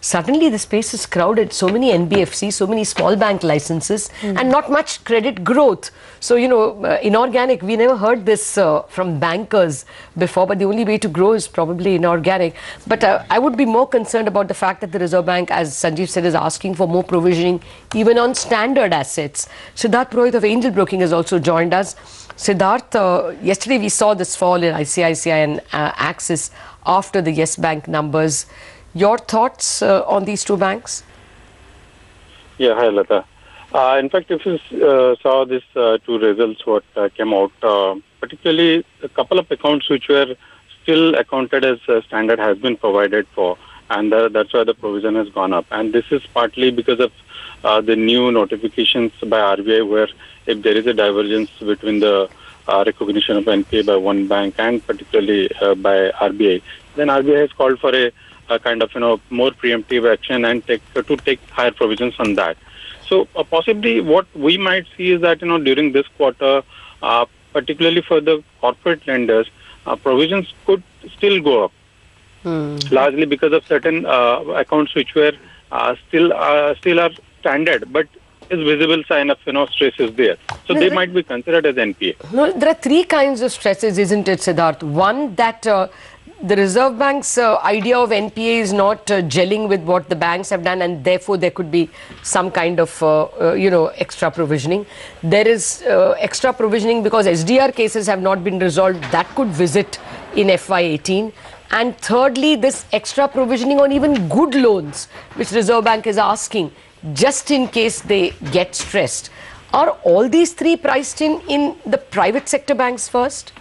Suddenly the space is crowded, so many NBFCs, so many small bank licenses and not much credit growth. So, inorganic, we never heard this from bankers before, but the only way to grow is probably inorganic. But I would be more concerned about the fact that the Reserve Bank, as Sanjeev said, is asking for more provisioning even on standard assets. Siddharth Purohit of Angel Broking has also joined us. Siddharth, yesterday we saw this fall in ICICI and Axis after the Yes Bank numbers. Your thoughts on these two banks? Yeah, hi Lata. In fact, if you saw these two results what came out, particularly a couple of accounts which were still accounted as standard has been provided for, and that's why the provision has gone up. And this is partly because of the new notifications by RBI, where if there is a divergence between the recognition of NPA by one bank and particularly by RBI, then RBI has called for a kind of more preemptive action and take higher provisions on that. So possibly what we might see is that during this quarter, particularly for the corporate lenders, provisions could still go up, largely because of certain accounts which were still are standard, but is visible sign of stress is there. So they might be considered as NPA. No, there are three kinds of stresses, isn't it, Siddharth? One, that the Reserve Bank's idea of NPA is not gelling with what the banks have done, and therefore there could be some kind of extra provisioning. There is extra provisioning because SDR cases have not been resolved. That could visit in FY18. And thirdly, this extra provisioning on even good loans, which Reserve Bank is asking, just in case they get stressed. Are all these three priced in the private sector banks first?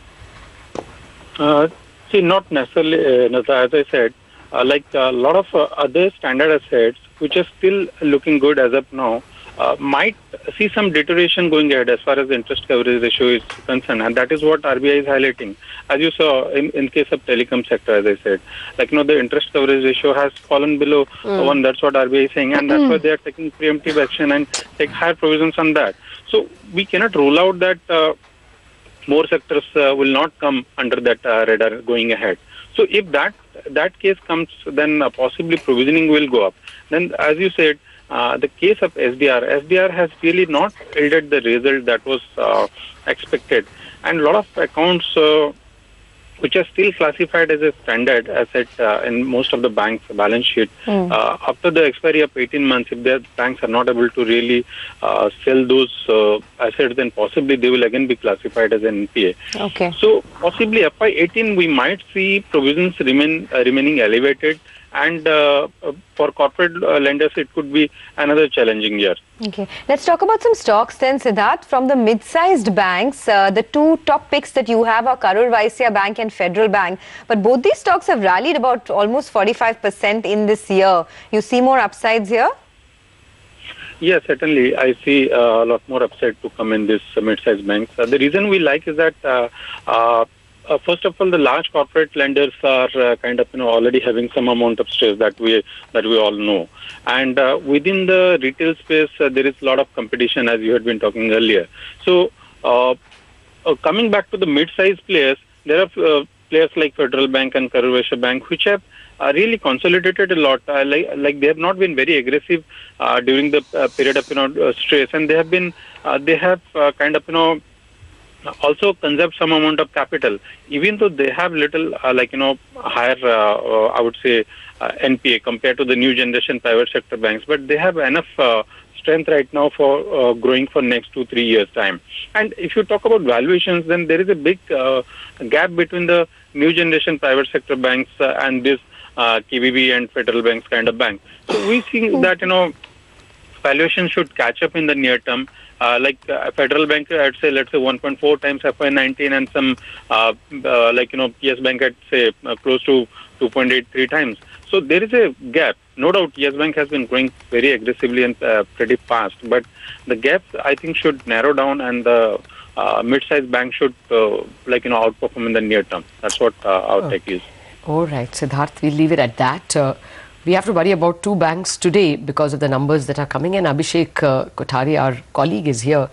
See, not necessarily, as I said, like a lot of other standard assets, which are still looking good as of now, might see some deterioration going ahead as far as the interest coverage ratio is concerned. And that is what RBI is highlighting. As you saw in case of telecom sector, as I said, like, the interest coverage ratio has fallen below 1. That's what RBI is saying. And that's why they are taking preemptive action and take higher provisions on that. So we cannot rule out that more sectors will not come under that radar going ahead. So if that case comes, then possibly provisioning will go up. Then, as you said, the case of SDR has really not yielded the result that was expected. And a lot of accounts which are still classified as a standard asset in most of the banks' balance sheet, after the expiry of 18 months, if the banks are not able to really sell those assets, then possibly they will again be classified as an NPA. Okay. So possibly FY18 we might see provisions remaining elevated, and for corporate lenders it could be another challenging year. Okay, let's talk about some stocks then, Siddharth. From the mid-sized banks, the two top picks that you have are Karur Vysya Bank and Federal Bank. But both these stocks have rallied about almost 45% in this year. You see more upsides here? Yes, certainly. I see a lot more upside to come in this mid-sized banks. The reason we like is that first of all, the large corporate lenders are already having some amount of stress that we all know, and within the retail space there is a lot of competition, as you had been talking earlier. So coming back to the mid-sized players, there are players like Federal Bank and Karur Vysya Bank which have really consolidated a lot. Like they have not been very aggressive during the period of stress, and they have also conserve some amount of capital, even though they have little higher I would say NPA compared to the new generation private sector banks, but they have enough strength right now for growing for next 2-3 years time. And if you talk about valuations, then there is a big gap between the new generation private sector banks and this KBB and Federal Banks kind of bank. So we see that valuation should catch up in the near term. Like Federal Bank, I'd say, let's say 1.4 times FY19, and some Yes Bank, I'd say close to 2.83 times. So there is a gap. No doubt, Yes Bank has been growing very aggressively and pretty fast, but the gap, I think, should narrow down, and the mid-sized bank should outperform in the near term. That's what our take is. All right, Siddharth, we'll leave it at that. We have to worry about two banks today because of the numbers that are coming in. Abhishek Kothari, our colleague, is here.